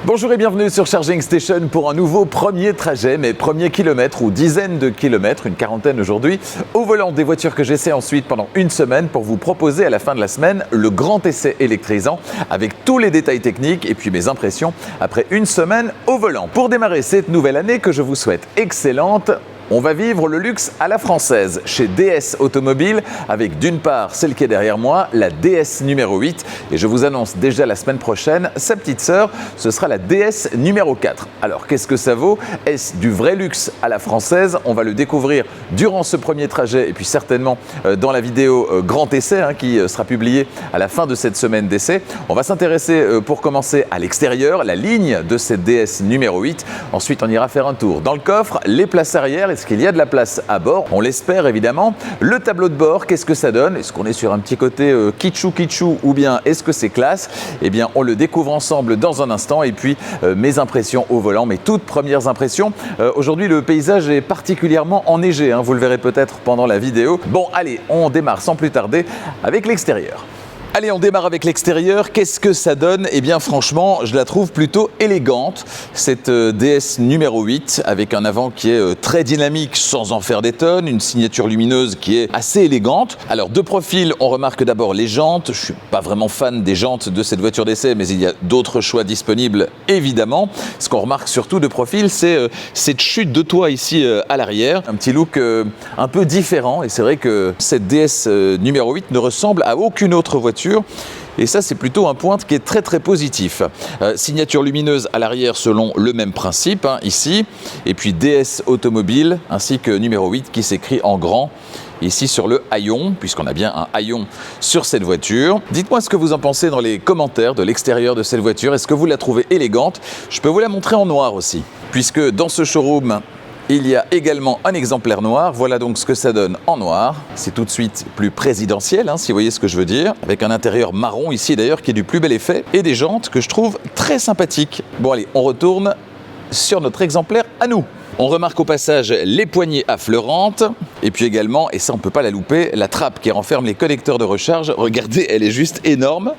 Bonjour et bienvenue sur Charging Station pour un nouveau premier trajet, mes premiers kilomètres ou dizaines de kilomètres, une quarantaine aujourd'hui, au volant des voitures que j'essaie ensuite pendant une semaine pour vous proposer à la fin de la semaine le grand essai électrisant avec tous les détails techniques et puis mes impressions après une semaine au volant. Pour démarrer cette nouvelle année que je vous souhaite excellente, on va vivre le luxe à la française chez DS Automobile avec d'une part celle qui est derrière moi, la DS numéro 8 et je vous annonce déjà la semaine prochaine, sa petite sœur, ce sera la DS numéro 4. Alors qu'est-ce que ça vaut? Est-ce du vrai luxe à la française? On va le découvrir durant ce premier trajet et puis certainement dans la vidéo grand essai qui sera publiée à la fin de cette semaine d'essai. On va s'intéresser pour commencer à l'extérieur, la ligne de cette DS numéro 8. Ensuite on ira faire un tour dans le coffre, les places arrière. Est-ce qu'il y a de la place à bord? On l'espère évidemment. Le tableau de bord, qu'est-ce que ça donne? Est-ce qu'on est sur un petit côté kitschou ou bien est-ce que c'est classe? Eh bien, on le découvre ensemble dans un instant. Et puis, mes impressions au volant, mes toutes premières impressions. Aujourd'hui, le paysage est particulièrement enneigé, vous le verrez peut-être pendant la vidéo. Bon, allez, on démarre sans plus tarder avec l'extérieur. Allez, on démarre avec l'extérieur. Qu'est-ce que ça donne? Eh bien, franchement, je la trouve plutôt élégante, cette DS numéro 8, avec un avant qui est très dynamique sans en faire des tonnes, une signature lumineuse qui est assez élégante. Alors, de profil, on remarque d'abord les jantes. Je ne suis pas vraiment fan des jantes de cette voiture d'essai, mais il y a d'autres choix disponibles, évidemment. Ce qu'on remarque surtout de profil, c'est cette chute de toit ici à l'arrière. Un petit look un peu différent, et c'est vrai que cette DS numéro 8 ne ressemble à aucune autre voiture. Et ça, c'est plutôt un point qui est très positif. Signature lumineuse à l'arrière selon le même principe, ici. Et puis DS Automobile, ainsi que numéro 8 qui s'écrit en grand ici sur le haillon, puisqu'on a bien un haillon sur cette voiture. Dites-moi ce que vous en pensez dans les commentaires de l'extérieur de cette voiture. Est-ce que vous la trouvez élégante? Je peux vous la montrer en noir aussi, puisque dans ce showroom, il y a également un exemplaire noir. Voilà donc ce que ça donne en noir. C'est tout de suite plus présidentiel, si vous voyez ce que je veux dire. Avec un intérieur marron ici d'ailleurs qui est du plus bel effet. Et des jantes que je trouve très sympathiques. Bon allez, on retourne sur notre exemplaire à nous. On remarque au passage les poignées affleurantes. Et puis également, et ça on ne peut pas la louper, la trappe qui renferme les connecteurs de recharge. Regardez, elle est juste énorme.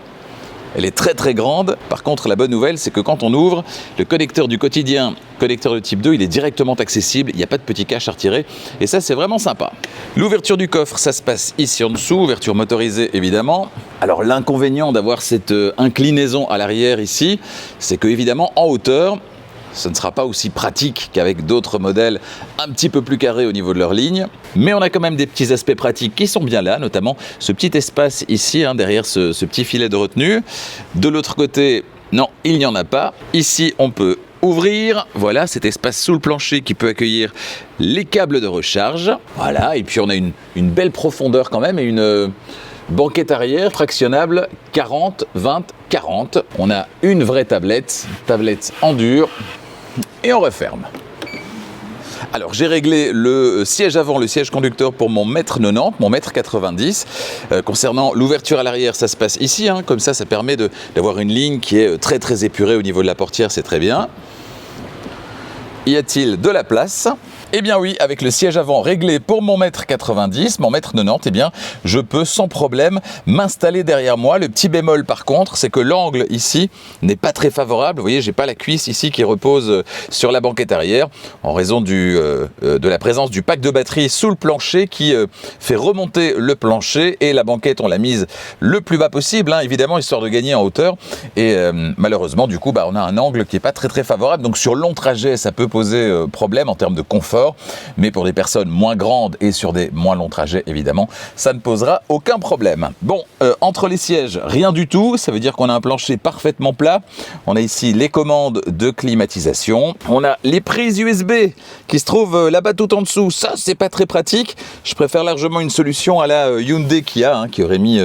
Elle est très grande. Par contre, la bonne nouvelle, c'est que quand on ouvre, le connecteur du quotidien, connecteur de type 2, il est directement accessible. Il n'y a pas de petit cache à retirer. Et ça, c'est vraiment sympa. L'ouverture du coffre, ça se passe ici en dessous. Ouverture motorisée, évidemment. Alors, l'inconvénient d'avoir cette inclinaison à l'arrière ici, c'est que, évidemment, en hauteur, ce ne sera pas aussi pratique qu'avec d'autres modèles un petit peu plus carrés au niveau de leur ligne. Mais on a quand même des petits aspects pratiques qui sont bien là, notamment ce petit espace ici, derrière ce petit filet de retenue. De l'autre côté, non, il n'y en a pas. Ici, on peut ouvrir, voilà, cet espace sous le plancher qui peut accueillir les câbles de recharge. Voilà, et puis on a une belle profondeur quand même et une banquette arrière fractionnable 40, 20, 40. On a une vraie tablette en dur. Et on referme. Alors j'ai réglé le siège avant, le siège conducteur pour mon 1m90, mon 1m90. Concernant l'ouverture à l'arrière, ça se passe ici, comme ça permet d'avoir une ligne qui est très épurée au niveau de la portière, c'est très bien. Y a-t-il de la place? Eh bien oui, avec le siège avant réglé pour mon 1m90, mon 1m90, eh bien, je peux sans problème m'installer derrière moi. Le petit bémol par contre, c'est que l'angle ici n'est pas très favorable. Vous voyez, j'ai pas la cuisse ici qui repose sur la banquette arrière en raison de la présence du pack de batterie sous le plancher qui fait remonter le plancher et la banquette, on l'a mise le plus bas possible, évidemment, histoire de gagner en hauteur. Et malheureusement, du coup, on a un angle qui est pas très favorable. Donc sur long trajet, ça peut poser problème en termes de confort. Mais pour des personnes moins grandes et sur des moins longs trajets, évidemment, ça ne posera aucun problème. Bon, entre les sièges, rien du tout. Ça veut dire qu'on a un plancher parfaitement plat. On a ici les commandes de climatisation. On a les prises USB qui se trouvent là-bas tout en dessous. Ça, c'est pas très pratique. Je préfère largement une solution à la Hyundai Kia, qui aurait mis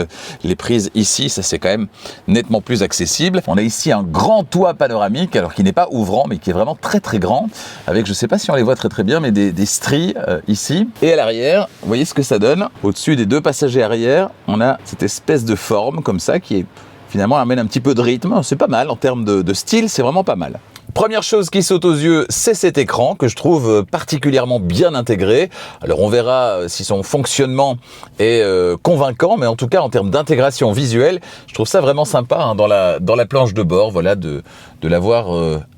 les prises ici. Ça, c'est quand même nettement plus accessible. On a ici un grand toit panoramique, alors qui n'est pas ouvrant, mais qui est vraiment très grand, avec, je sais pas si on les voit très bien, mais des stries ici. Et à l'arrière, vous voyez ce que ça donne. Au-dessus des deux passagers arrière, on a cette espèce de forme comme ça qui est finalement amène un petit peu de rythme. C'est pas mal en termes de style, c'est vraiment pas mal. Première chose qui saute aux yeux, c'est cet écran que je trouve particulièrement bien intégré. Alors on verra si son fonctionnement est convaincant, mais en tout cas en termes d'intégration visuelle, je trouve ça vraiment sympa hein, dans la planche de bord, voilà, de l'avoir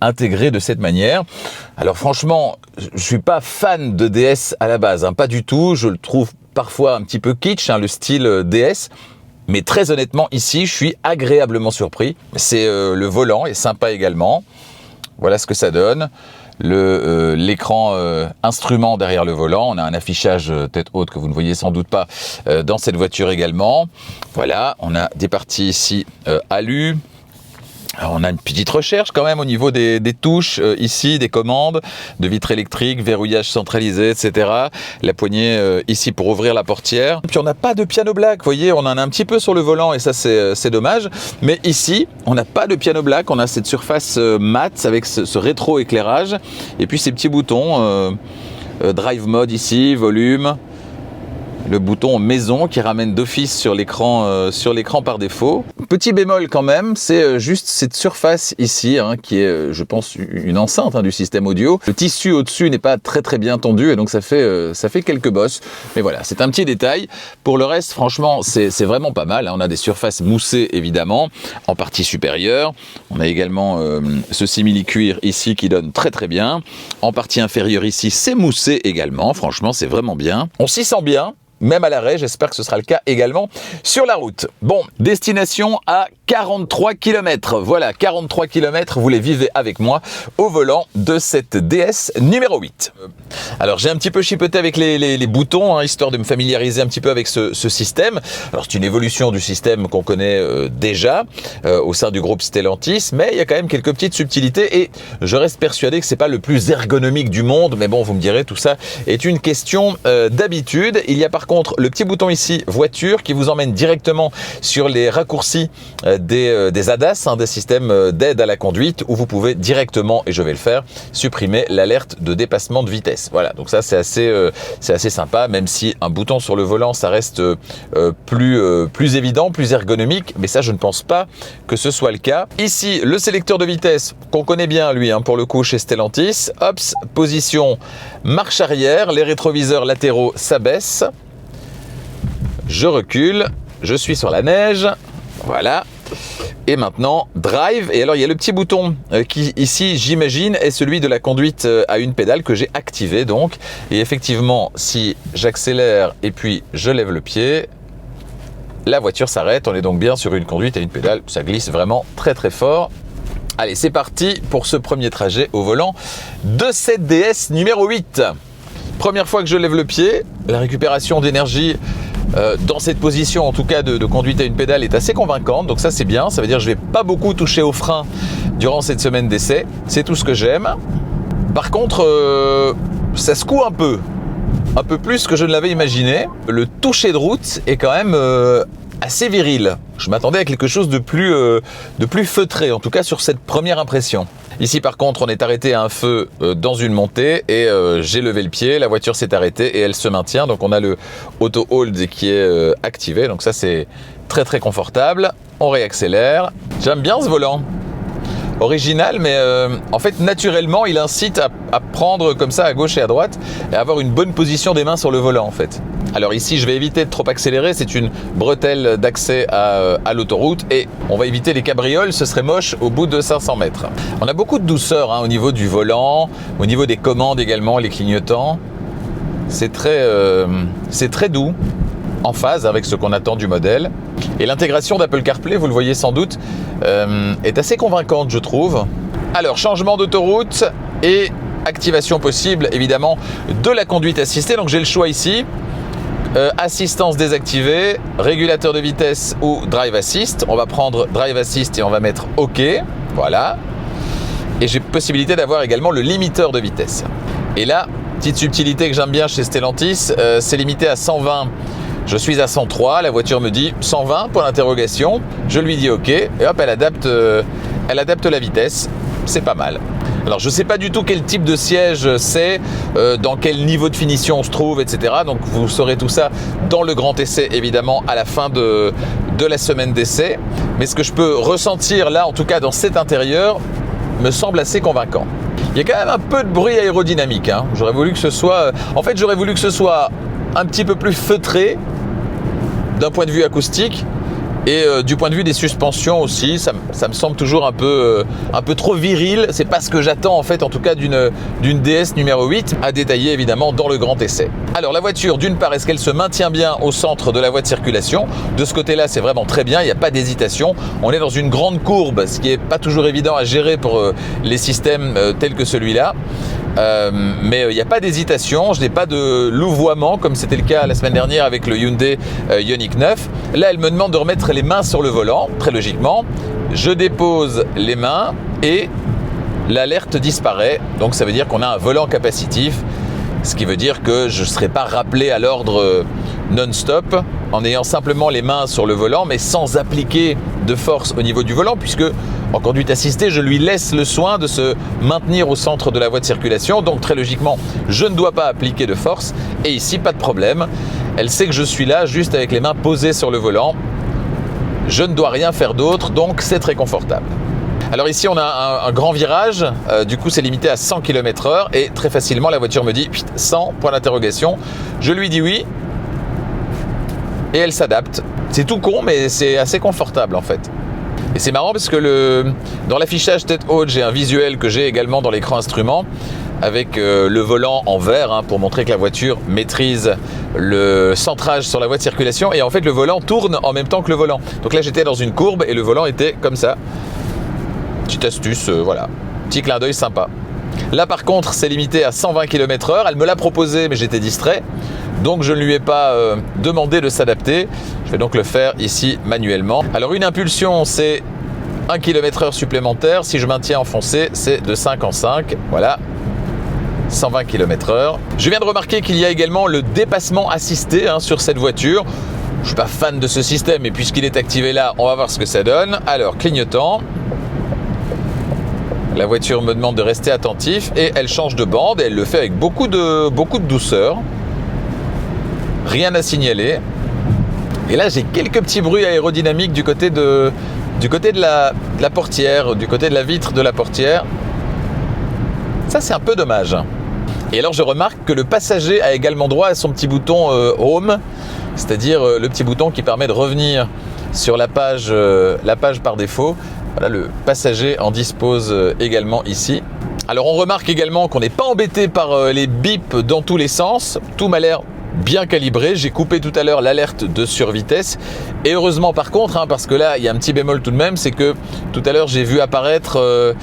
intégré de cette manière. Alors franchement, je suis pas fan de DS à la base, hein, pas du tout. Je le trouve parfois un petit peu kitsch, hein, le style DS. Mais très honnêtement, ici, je suis agréablement surpris. C'est le volant est sympa également. Voilà ce que ça donne. L'écran instrument derrière le volant. On a un affichage tête haute que vous ne voyez sans doute pas dans cette voiture également. Voilà, on a des parties ici alu. Alors on a une petite recherche quand même au niveau des touches ici, des commandes, de vitre électrique, verrouillage centralisé, etc. La poignée ici pour ouvrir la portière. Puis on n'a pas de piano black, vous voyez, on en a un petit peu sur le volant et ça c'est dommage. Mais ici, on n'a pas de piano black, on a cette surface mat avec ce rétro-éclairage. Et puis ces petits boutons, drive mode ici, volume. Le bouton maison qui ramène d'office sur l'écran par défaut. Petit bémol quand même, c'est juste cette surface ici hein, qui est, je pense, une enceinte hein, du système audio. Le tissu au-dessus n'est pas très bien tendu et donc ça fait quelques bosses. Mais voilà, c'est un petit détail. Pour le reste, franchement, c'est vraiment pas mal. On a des surfaces moussées évidemment en partie supérieure. On a également ce simili-cuir ici qui donne très bien. En partie inférieure ici, c'est moussé également. Franchement, c'est vraiment bien. On s'y sent bien. Même à l'arrêt, j'espère que ce sera le cas également sur la route. Bon, destination à 43 km. Voilà, 43 km, vous les vivez avec moi au volant de cette DS numéro 8. Alors, j'ai un petit peu chipoté avec les boutons, hein, histoire de me familiariser un petit peu avec ce système. Alors, c'est une évolution du système qu'on connaît déjà au sein du groupe Stellantis, mais il y a quand même quelques petites subtilités et je reste persuadé que c'est pas le plus ergonomique du monde, mais bon, vous me direz, tout ça est une question d'habitude. Il y a par contre le petit bouton ici, voiture, qui vous emmène directement sur les raccourcis des ADAS, hein, des systèmes d'aide à la conduite, où vous pouvez directement, et je vais le faire, supprimer l'alerte de dépassement de vitesse. Voilà, donc ça c'est assez sympa, même si un bouton sur le volant, ça reste plus évident, plus ergonomique, mais ça je ne pense pas que ce soit le cas. Ici, le sélecteur de vitesse, qu'on connaît bien lui, hein, pour le coup chez Stellantis. Hop, position marche arrière, les rétroviseurs latéraux s'abaissent. Je recule, je suis sur la neige, voilà. Et maintenant, drive. Et alors, il y a le petit bouton qui, ici, j'imagine, est celui de la conduite à une pédale que j'ai activé, donc. Et effectivement, si j'accélère et puis je lève le pied, la voiture s'arrête. On est donc bien sur une conduite à une pédale. Ça glisse vraiment très fort. Allez, c'est parti pour ce premier trajet au volant de cette DS numéro 8. Première fois que je lève le pied, la récupération d'énergie dans cette position, en tout cas de conduite à une pédale, est assez convaincante. Donc ça, c'est bien. Ça veut dire que je ne vais pas beaucoup toucher au frein durant cette semaine d'essai. C'est tout ce que j'aime. Par contre, ça secoue un peu plus que je ne l'avais imaginé. Le toucher de route est quand même assez viril. Je m'attendais à quelque chose de plus feutré, en tout cas sur cette première impression. Ici par contre, on est arrêté à un feu dans une montée et j'ai levé le pied, la voiture s'est arrêtée et elle se maintient. Donc on a le auto hold qui est activé, donc ça c'est très confortable. On réaccélère. J'aime bien ce volant. Original, mais en fait naturellement il incite à prendre comme ça à gauche et à droite et à avoir une bonne position des mains sur le volant en fait. Alors ici je vais éviter de trop accélérer, c'est une bretelle d'accès à l'autoroute et on va éviter les cabrioles, ce serait moche au bout de 500 mètres. On a beaucoup de douceur hein, au niveau du volant, au niveau des commandes également, les clignotants. C'est très doux, en phase avec ce qu'on attend du modèle. Et l'intégration d'Apple CarPlay, vous le voyez sans doute, est assez convaincante, je trouve. Alors, changement d'autoroute et activation possible, évidemment, de la conduite assistée. Donc, j'ai le choix ici. Assistance désactivée, régulateur de vitesse ou Drive Assist. On va prendre Drive Assist et on va mettre OK. Voilà. Et j'ai possibilité d'avoir également le limiteur de vitesse. Et là, petite subtilité que j'aime bien chez Stellantis, c'est limité à 120. Je suis à 103, la voiture me dit 120 pour l'interrogation, je lui dis OK, et hop, elle adapte la vitesse, c'est pas mal. Alors je ne sais pas du tout quel type de siège c'est, dans quel niveau de finition on se trouve, etc. Donc vous saurez tout ça dans le grand essai, évidemment, à la fin de la semaine d'essai. Mais ce que je peux ressentir là, en tout cas dans cet intérieur, me semble assez convaincant. Il y a quand même un peu de bruit aérodynamique, hein. J'aurais voulu que ce soit... En fait, j'aurais voulu que ce soit un petit peu plus feutré d'un point de vue acoustique. Et du point de vue des suspensions aussi, ça me semble toujours un peu trop viril. C'est pas ce que j'attends en fait, en tout cas d'une DS numéro 8, à détailler évidemment dans le grand essai. Alors la voiture, d'une part, est-ce qu'elle se maintient bien au centre de la voie de circulation? De ce côté-là, c'est vraiment très bien, il n'y a pas d'hésitation. On est dans une grande courbe, ce qui n'est pas toujours évident à gérer pour les systèmes tels que celui-là. Mais il n'y a pas d'hésitation, je n'ai pas de louvoiement comme c'était le cas la semaine dernière avec le Hyundai Ioniq 9. Là, elle me demande de remettre les mains sur le volant, très logiquement. Je dépose les mains et l'alerte disparaît. Donc ça veut dire qu'on a un volant capacitif, ce qui veut dire que je ne serai pas rappelé à l'ordre non-stop en ayant simplement les mains sur le volant, mais sans appliquer de force au niveau du volant, puisque en conduite assistée, je lui laisse le soin de se maintenir au centre de la voie de circulation. Donc très logiquement, je ne dois pas appliquer de force. Et ici, pas de problème. Elle sait que je suis là, juste avec les mains posées sur le volant. Je ne dois rien faire d'autre, donc c'est très confortable. Alors ici, on a un grand virage. Du coup, c'est limité à 100 km/h. Et très facilement, la voiture me dit 100, point d'interrogation. Je lui dis oui. Et elle s'adapte. C'est tout con, mais c'est assez confortable en fait. Et c'est marrant parce que dans l'affichage tête haute, j'ai un visuel que j'ai également dans l'écran instrument avec le volant en vert, hein, pour montrer que la voiture maîtrise le centrage sur la voie de circulation. Et en fait, le volant tourne en même temps que le volant. Donc là, j'étais dans une courbe et le volant était comme ça. Petite astuce, voilà. Petit clin d'œil sympa. Là, par contre, c'est limité à 120 km/h. Elle me l'a proposé, mais j'étais distrait. Donc je ne lui ai pas demandé de s'adapter. Je vais donc le faire ici manuellement. Alors une impulsion, c'est 1 km/h supplémentaire. Si je maintiens enfoncé, c'est de 5 en 5. Voilà, 120 km/h. Je viens de remarquer qu'il y a également le dépassement assisté, hein, sur cette voiture. Je ne suis pas fan de ce système, mais puisqu'il est activé là, on va voir ce que ça donne. Alors, clignotant. La voiture me demande de rester attentif et elle change de bande et elle le fait avec beaucoup de douceur. Rien à signaler. Et là, j'ai quelques petits bruits aérodynamiques du côté de la portière, du côté de la vitre de la portière. Ça, c'est un peu dommage. Et alors, je remarque que le passager a également droit à son petit bouton Home, c'est-à-dire le petit bouton qui permet de revenir sur la page par défaut. Voilà, le passager en dispose également ici. Alors, on remarque également qu'on n'est pas embêté par les bips dans tous les sens. Tout m'a l'air bien calibré. J'ai coupé tout à l'heure l'alerte de survitesse. Et heureusement par contre, hein, parce que là, il y a un petit bémol tout de même, c'est que tout à l'heure, j'ai vu apparaître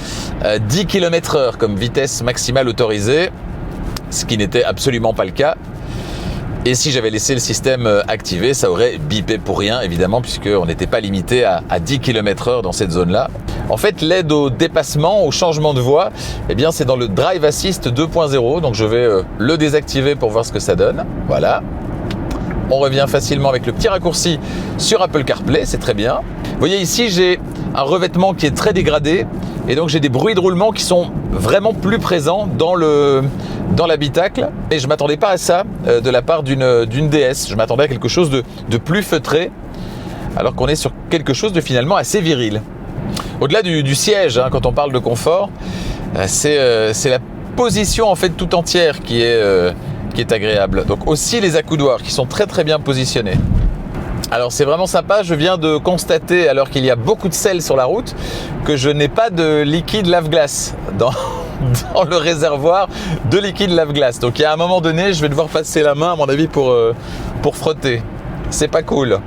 10 km/h comme vitesse maximale autorisée, ce qui n'était absolument pas le cas. Et si j'avais laissé le système activé, ça aurait bipé pour rien, évidemment, puisqu'on n'était pas limité à 10 km/h dans cette zone-là. En fait, l'aide au dépassement, au changement de voie, eh bien, c'est dans le Drive Assist 2.0. Donc, je vais le désactiver pour voir ce que ça donne. Voilà. On revient facilement avec le petit raccourci sur Apple CarPlay, c'est très bien. Vous voyez ici, j'ai un revêtement qui est très dégradé. Et donc, j'ai des bruits de roulement qui sont vraiment plus présents dans l'habitacle. Et je ne m'attendais pas à ça de la part d'une DS. Je m'attendais à quelque chose de plus feutré, alors qu'on est sur quelque chose de finalement assez viril. Au-delà du siège, hein, quand on parle de confort, c'est la position en fait tout entière qui est agréable. Donc aussi les accoudoirs qui sont très très bien positionnés. Alors c'est vraiment sympa, je viens de constater, alors qu'il y a beaucoup de sel sur la route, que je n'ai pas de liquide lave-glace dans le réservoir de liquide lave-glace. Donc il y a un moment donné, je vais devoir passer la main à mon avis pour frotter. C'est pas cool.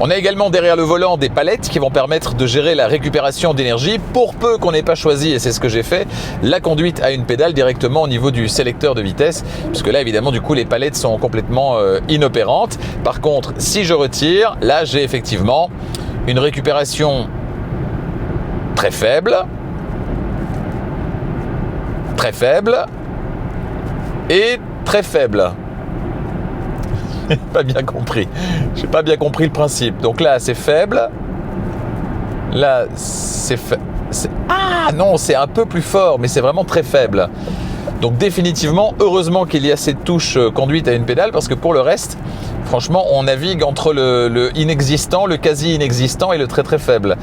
On a également derrière le volant des palettes qui vont permettre de gérer la récupération d'énergie pour peu qu'on n'ait pas choisi, et c'est ce que j'ai fait, la conduite à une pédale directement au niveau du sélecteur de vitesse, puisque là évidemment du coup les palettes sont complètement inopérantes. Par contre, si je retire, là j'ai effectivement une récupération très faible et très faible. J'ai pas bien compris. J'ai pas bien compris le principe. Donc là, c'est faible. Là, c'est ah non, c'est un peu plus fort, mais c'est vraiment très faible. Donc définitivement, heureusement qu'il y a cette touche conduite à une pédale, parce que pour le reste, Franchement, on navigue entre le inexistant, le quasi inexistant et le très très faible.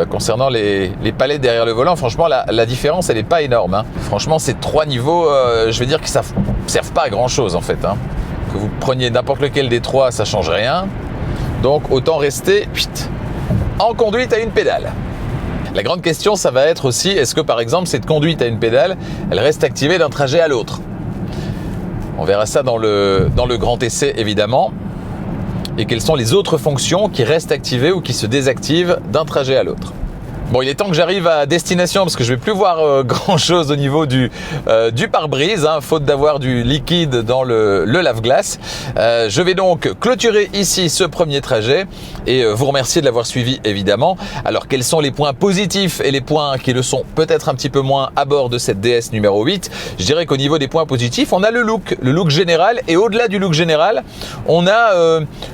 Concernant les palettes derrière le volant, franchement, la différence, elle n'est pas énorme. Hein. Franchement, ces 3 niveaux, je vais dire que ça ne servent pas à grand chose en fait. Hein. Que vous preniez n'importe lequel des 3, ça ne change rien. Donc, autant rester en conduite à une pédale. La grande question, ça va être aussi, est-ce que par exemple, cette conduite à une pédale, elle reste activée d'un trajet à l'autre? On verra ça dans le grand essai, évidemment. Et quelles sont les autres fonctions qui restent activées ou qui se désactivent d'un trajet à l'autre. Bon, il est temps que j'arrive à destination parce que je vais plus voir grand chose au niveau du pare-brise, hein, faute d'avoir du liquide dans le lave-glace. Je vais donc clôturer ici ce premier trajet et vous remercier de l'avoir suivi évidemment. Alors quels sont les points positifs et les points qui le sont peut-être un petit peu moins à bord de cette DS numéro 8? Je dirais qu'au niveau des points positifs, on a le look général, et au-delà du look général, on a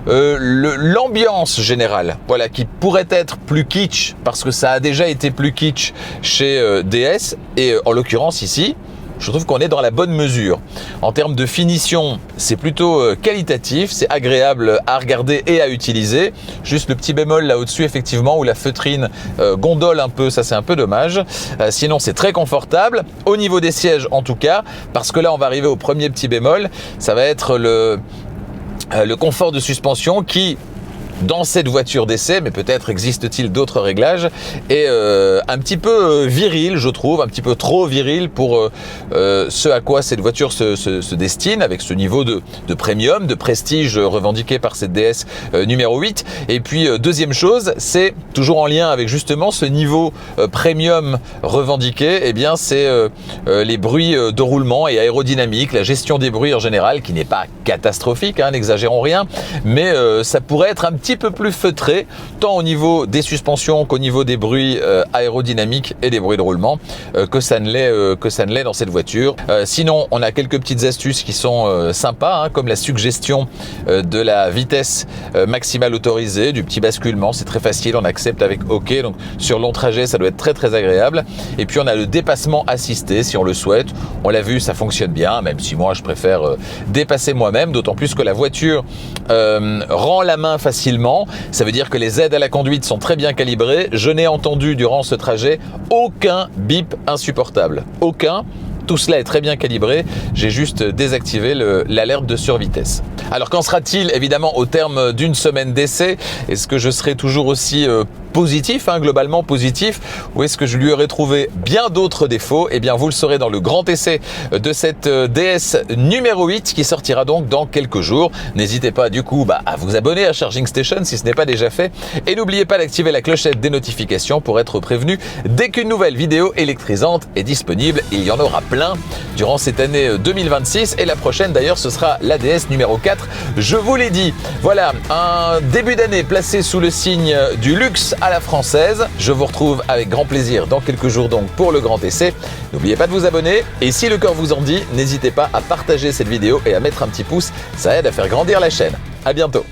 l'ambiance générale, voilà, qui pourrait être plus kitsch parce que ça a déjà été plus kitsch chez DS, et en l'occurrence ici, je trouve qu'on est dans la bonne mesure. En termes de finition, c'est plutôt qualitatif, c'est agréable à regarder et à utiliser. Juste le petit bémol là au-dessus, effectivement, où la feutrine gondole un peu, ça c'est un peu dommage. Sinon, c'est très confortable. Au niveau des sièges, en tout cas, parce que là, on va arriver au premier petit bémol, ça va être le confort de suspension qui, dans cette voiture d'essai, mais peut-être existe-t-il d'autres réglages, est un petit peu viril, je trouve, un petit peu trop viril pour ce à quoi cette voiture se destine, avec ce niveau de premium, de prestige revendiqué par cette DS numéro 8. Et puis, deuxième chose, c'est toujours en lien avec justement ce niveau premium revendiqué, eh bien c'est les bruits de roulement et aérodynamique, la gestion des bruits en général, qui n'est pas catastrophique, hein, n'exagérons rien, mais ça pourrait être un petit peu plus feutré, tant au niveau des suspensions qu'au niveau des bruits aérodynamiques et des bruits de roulement, que ça ne l'est dans cette voiture. Sinon, on a quelques petites astuces qui sont sympas, hein, comme la suggestion de la vitesse maximale autorisée, du petit basculement, c'est très facile, on accepte avec OK, donc sur long trajet, ça doit être très très agréable. Et puis on a le dépassement assisté, si on le souhaite. On l'a vu, ça fonctionne bien, même si moi je préfère dépasser moi-même, d'autant plus que la voiture rend la main facilement. Ça veut dire que les aides à la conduite sont très bien calibrées. Je n'ai entendu durant ce trajet aucun bip insupportable. Aucun. Tout cela est très bien calibré. J'ai juste désactivé l'alerte de survitesse. Alors qu'en sera-t-il évidemment au terme d'une semaine d'essai? Est-ce que je serai toujours aussi positif, hein, globalement positif, ou est-ce que je lui aurais trouvé bien d'autres défauts? Eh bien, vous le saurez dans le grand essai de cette DS numéro 8 qui sortira donc dans quelques jours. N'hésitez pas du coup à vous abonner à Charging Station si ce n'est pas déjà fait, et n'oubliez pas d'activer la clochette des notifications pour être prévenu dès qu'une nouvelle vidéo électrisante est disponible. Il y en aura plein durant cette année 2026, et la prochaine d'ailleurs ce sera la DS numéro 4, je vous l'ai dit. Voilà, un début d'année placé sous le signe du luxe à la française. Je vous retrouve avec grand plaisir dans quelques jours donc pour le grand essai. N'oubliez pas de vous abonner, et si le cœur vous en dit, n'hésitez pas à partager cette vidéo et à mettre un petit pouce, ça aide à faire grandir la chaîne. À bientôt.